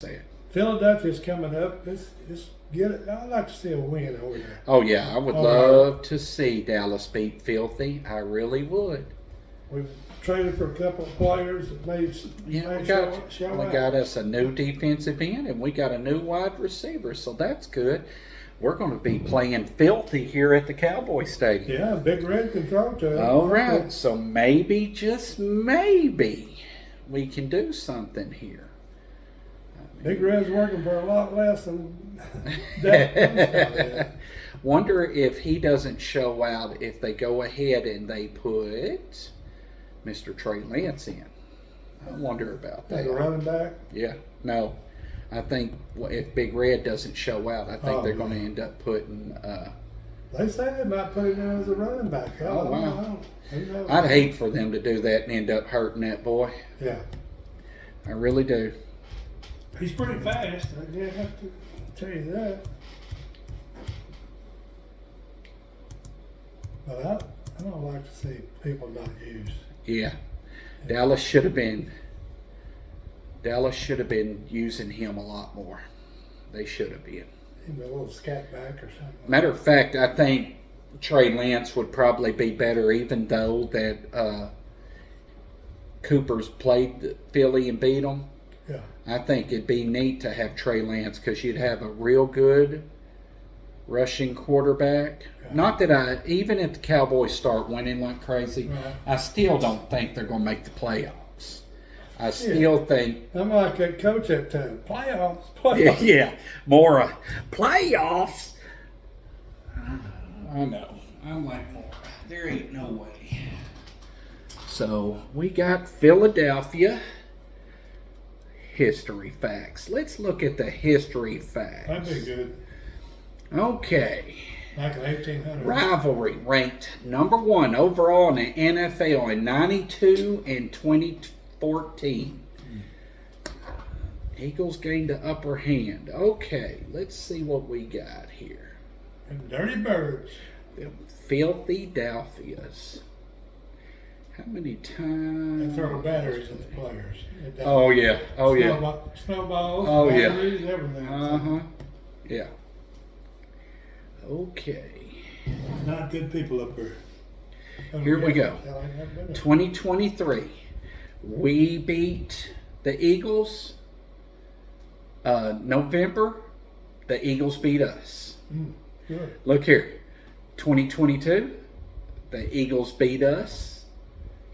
Say it. Philadelphia's coming up. Let's get it. I'd like to see a win over there. Oh yeah, I would love to see Dallas beat Filthy. I really would. We've traded for a couple of players that made Yeah, we show got us a new defensive end and we got a new wide receiver, so that's good. We're going to be playing Filthy here at the Cowboy Stadium. Yeah, Big Red can throw to it. All right, so maybe, just maybe, we can do something here. Big Red's working for a lot less than that. Wonder if he doesn't show out if they go ahead and they put Mr. Trey Lance in. I wonder about that. As a running back? Yeah, no. I think if Big Red doesn't show out, I think they're going to end up putting. They say they might put him in as a running back. Oh, wow. Who knows? I'd hate for them to do that and end up hurting that boy. Yeah. I really do. He's pretty fast. I have to tell you that. But I don't like to see people not used. Yeah. Dallas should have been using him a lot more. They should have been. Maybe a little scat back or something. Matter of fact, I think Trey Lance would probably be better, even though that Cooper's played Philly and beat them. Yeah. I think it'd be neat to have Trey Lance because you'd have a real good rushing quarterback. Yeah. Not that even if the Cowboys start winning like crazy, Right. I still don't think they're going to make the playoffs. I still think. I'm like that coach at time. Playoffs. Yeah, more playoffs. I know. I'm like more. There ain't no way. So we got Philadelphia. History facts. Let's look at the history facts. That'd be good. Okay. Like an 1800. Rivalry ranked number 1 overall in the NFL in 92 and 2014. Eagles gained the upper hand. Okay, let's see what we got here. And Dirty Birds. The Filthy Dalfias. How many times? They throw batteries at the players. Oh yeah. Oh yeah. Snowballs. Oh yeah. Batteries, everything. Yeah. Okay. Not good people up here. Here we go. 2023. We beat the Eagles. November, the Eagles beat us. Good. Look here. 2022, the Eagles beat us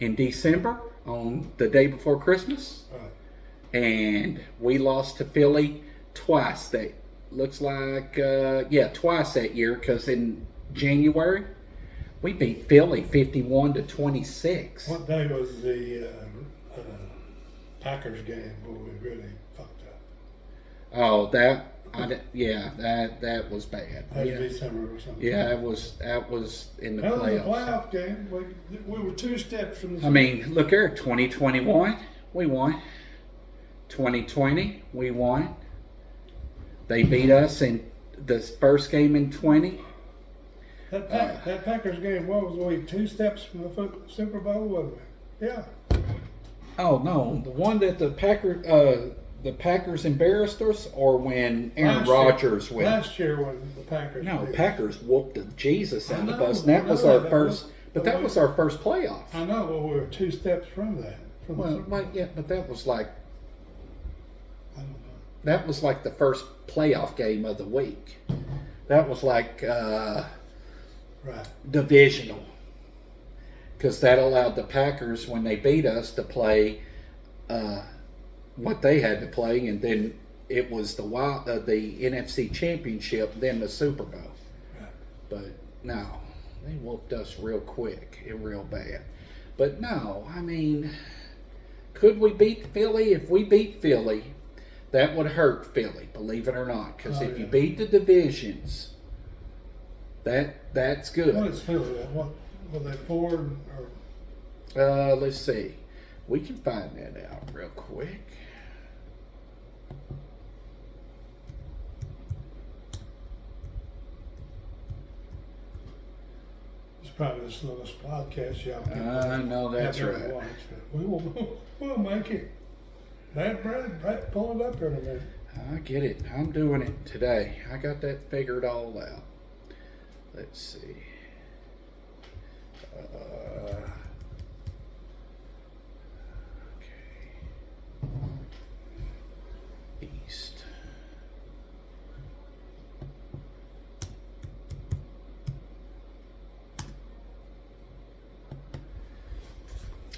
in December on the day before Christmas. Right. And we lost to Philly twice. That looks like, twice that year, because in January, we beat Philly 51-26. What day was the Packers game where we really fucked up? Oh, that was bad. That was December or something. Yeah, that was in the That was a playoffs. playoff game. We were 2 steps from the. I mean, look here, 2021, we won. 2020, we won. They beat us in the first game in 20. That Packers game, what was we 2 steps from the Super Bowl, wasn't we? Yeah. Oh no, the one that the Packers embarrassed us, or when Aaron Rodgers went. Last year when the Packers. No, did. Packers whooped the Jesus out of us, and I that was know our that first. But that was- was our first playoff. I know, but we were 2 steps from that. From the Well, Super Bowl. yeah, but that was like I don't know. that was like the first playoff game of the week. That was like Right. divisional, because that allowed the Packers, when they beat us, to play what they had to play, and then it was the NFC Championship, then the Super Bowl. Right. But no, they whooped us real quick and real bad. But no, I mean, could we beat Philly? If we beat Philly, that would hurt Philly, believe it or not. Because if you beat the divisions, that's good. What is Philly? What were they 4 or? Let's see. We can find that out real quick. It's probably the slowest podcast y'all can. I know that's ever right. watch, but we'll make it. Brad, pull it up here in a minute. I get it. I'm doing it today. I got that figured all out. Let's see. Okay. East.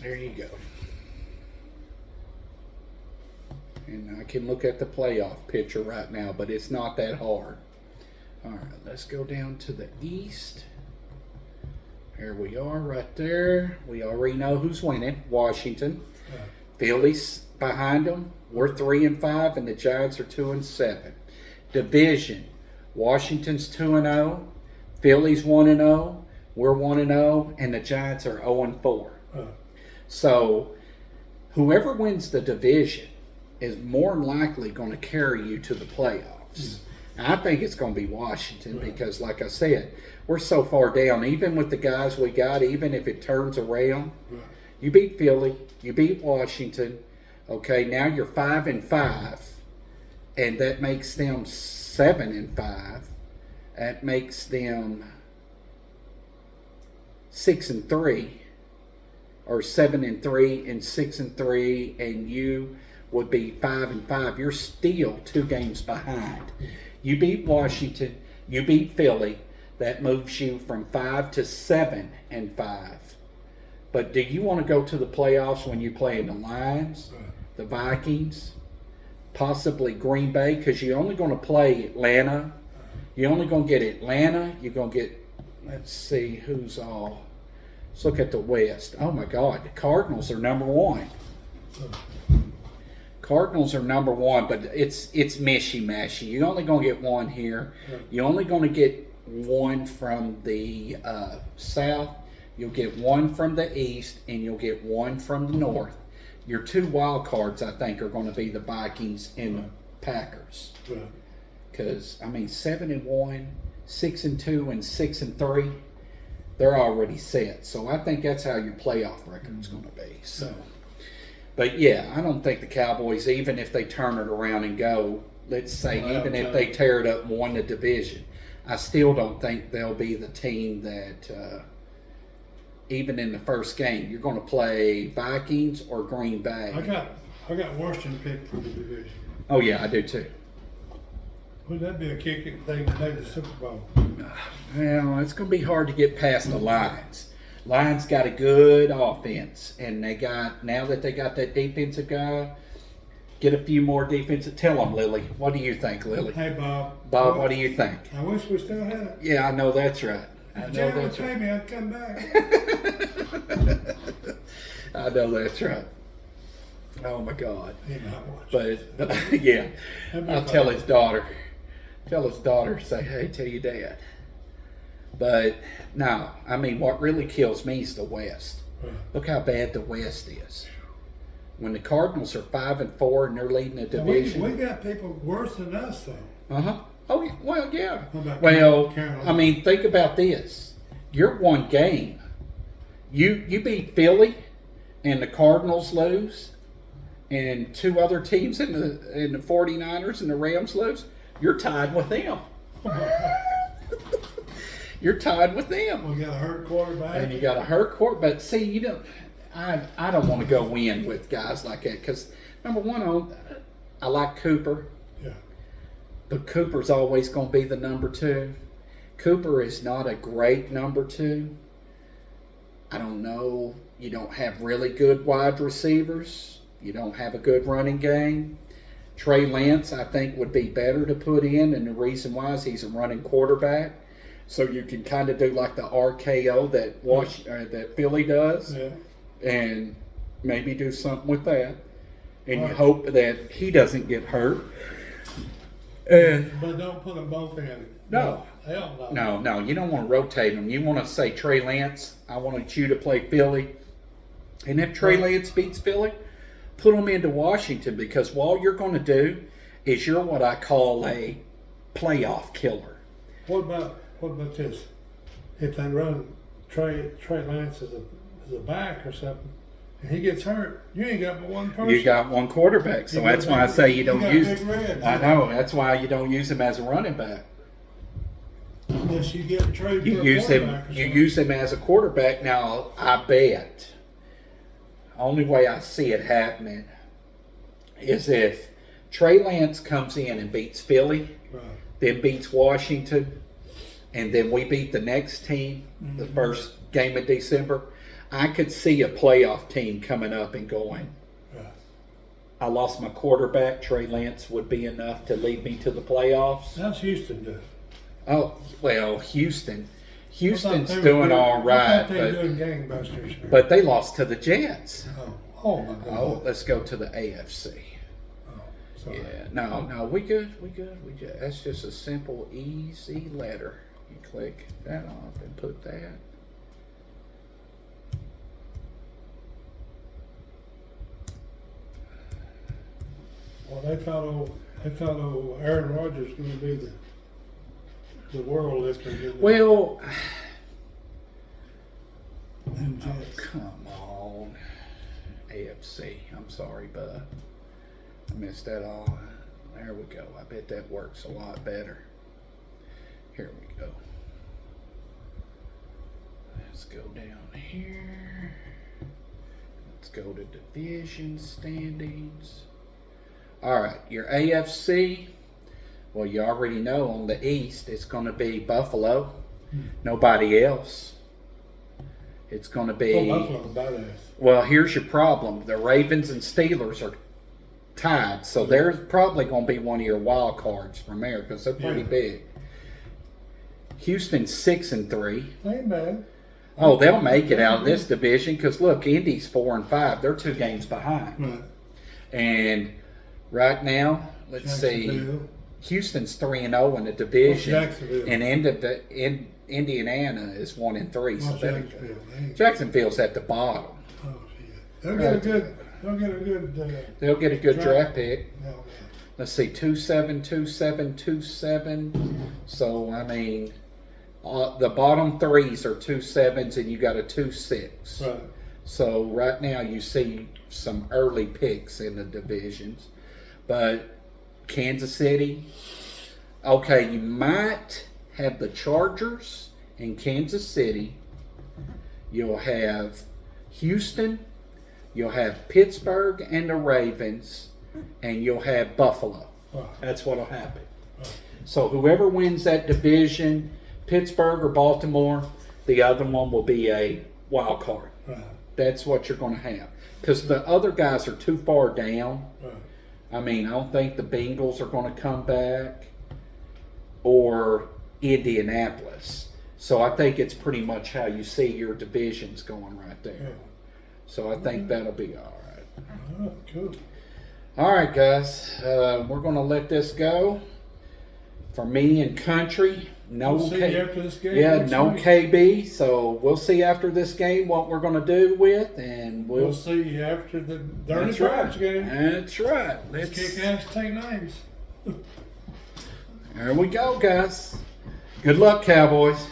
There you go. And I can look at the playoff picture right now, but it's not that hard. All right, let's go down to the east. Here we are right there. We already know who's winning. Washington. Phillies behind them. We're 3-5, and the Giants are 2-7. Division. Washington's 2-0. Phillies 1-0. We're 1-0, and the Giants are 0-4. So whoever wins the division is more than likely going to carry you to the playoffs. I think it's going to be Washington because, like I said, we're so far down. Even with the guys we got, even if it turns around, you beat Philly, you beat Washington. Okay, now you're 5-5, and that makes them 7-5. That makes them 6-3, or 7-3 and 6-3, and you would be 5-5. You're still 2 games behind. You beat Washington, you beat Philly. That moves you from 5 to 7-5. But do you want to go to the playoffs when you play in the Lions, the Vikings, possibly Green Bay? Because you're only going to play Atlanta. You're only going to get Atlanta. You're going to get, let's see who's all. Let's look at the West. Oh my God, the Cardinals are number 1. Cardinals are number 1, but it's mishy-mashy. You're only going to get 1 here. You're only going to get 1 from the south. You'll get 1 from the east, and you'll get 1 from the north. Your 2 wild cards, I think, are going to be the Vikings and the Packers. Because, I mean, 7-1, 6-2, and 6-3, they're already set. So I think that's how your playoff record is going to be. So. But yeah, I don't think the Cowboys, even if they turn it around and go, let's say, even if they tear it up and won the division, I still don't think they'll be the team that, even in the first game, you're going to play Vikings or Green Bay. I got Washington picked for the division. Oh yeah, I do too. Would that be a kicking thing to make the Super Bowl? Well, it's going to be hard to get past the Lions. Lions got a good offense, and now that they got that defensive guy, get a few more defensive. Tell them, Lily. What do you think, Lily? Hey, Bob. Bob, what do you think? I wish we still had it. Yeah, I know that's right. If Jay would pay me, I'd come back. I know that's right. Oh my God. He might watch. But yeah, I'll tell his daughter. Say, hey, tell your dad. But no, I mean, what really kills me is the West. Look how bad the West is. When the Cardinals are 5-4 and they're leading the division, we got people worse than us, though. Oh, yeah. Well, yeah. Well, I mean, think about this. You're 1 game. You beat Philly, and the Cardinals lose, and 2 other teams in the 49ers and the Rams lose. You're tied with them. You're tied with them. We got a hurt quarterback. And you got a hurt quarterback. But see, you don't. I don't want to go in with guys like that because number 1, I like Cooper. Yeah. But Cooper's always going to be the number 2. Cooper is not a great number 2. I don't know. You don't have really good wide receivers. You don't have a good running game. Trey Lance, I think, would be better to put in, and the reason why is he's a running quarterback. So you can kind of do like the RKO that Philly does, and maybe do something with that. And you hope that he doesn't get hurt. But don't put them both in. No. Hell no. No, you don't want to rotate them. You want to say, Trey Lance, I want you to play Philly. And if Trey Lance beats Philly, put him into Washington, because all you're going to do is you're what I call a playoff killer. What about this? If they run Trey Lance as a back or something, and he gets hurt, you ain't got but one person. You got one quarterback, so You that's got why I Big- say you you don't got use. Big Red. I know that's why you don't use him as a running back. Unless you get traded You for a use him. quarterback or You something. use him as a quarterback. Now I bet. Only way I see it happening is if Trey Lance comes in and beats Philly, Right. then beats Washington, and then we beat the next team the first game of December. I could see a playoff team coming up and going, Right. I lost my quarterback. Trey Lance would be enough to lead me to the playoffs. How's Houston doing? Oh, well, Houston's I thought they were doing good. all right, I thought they were but, doing gangbusters. but they lost to the Jets. oh my God. Oh, let's go to the AFC. Oh, sorry. Yeah, no, we good. That's just a simple, easy letter. You click that off and put that. Well, they thought old Aaron Rodgers was going to be the world lifter. didn't they? Well, Them oh, Jets. come on, AFC. I'm sorry, bud. I missed that all. There we go. I bet that works a lot better. Here we go. Let's go down here. Let's go to division standings. All right, your AFC. Well, you already know on the East, it's going to be Buffalo. Nobody else. It's going to be. Oh, Buffalo, badass. Well, here's your problem. The Ravens and Steelers are tied, so there's probably going to be one of your wild cards from there because they're pretty Yeah. big. Houston's 6-3. Ain't bad. Oh, they'll make it out of this division because look, Indy's 4-5. They're 2 games behind. Right. And right now, let's see, Jacksonville. Houston's 3-0 in the division, Jacksonville. and Indiana is 1-3. So Well, they're Jacksonville. good. They ain't- Jacksonville's at the bottom. Oh, shit. They'll get a good. They'll get a good. They'll get a good Draft. draft pick. No, Let's see, 2-7, 2-7, 2-7. So I mean, the bottom threes are 2-7s, and you got a 2-6. right. So right now you see some early picks in the divisions, but Kansas City. Okay, you might have the Chargers in Kansas City. You'll have Houston. You'll have Pittsburgh and the Ravens, and you'll have Buffalo. Right. That's what'll happen. So whoever wins that division, Pittsburgh or Baltimore, the other one will be a wild card. Right. That's what you're going to have. Because the other guys are too far down. Right. I mean, I don't think the Bengals are going to come back or Indianapolis. So I think it's pretty much how you see your divisions going right Yeah. there. So I think that'll be all right. Oh, cool. All right, guys. We're going to let this go. For me and Country, no We'll see you after this game. Yeah, next no week. KB. So we'll see after this game what we're going to do with, and We'll see you after the Dirty That's Tribes right. game. That's right. Let's kick ass, take names. There we go, guys. Good luck, Cowboys.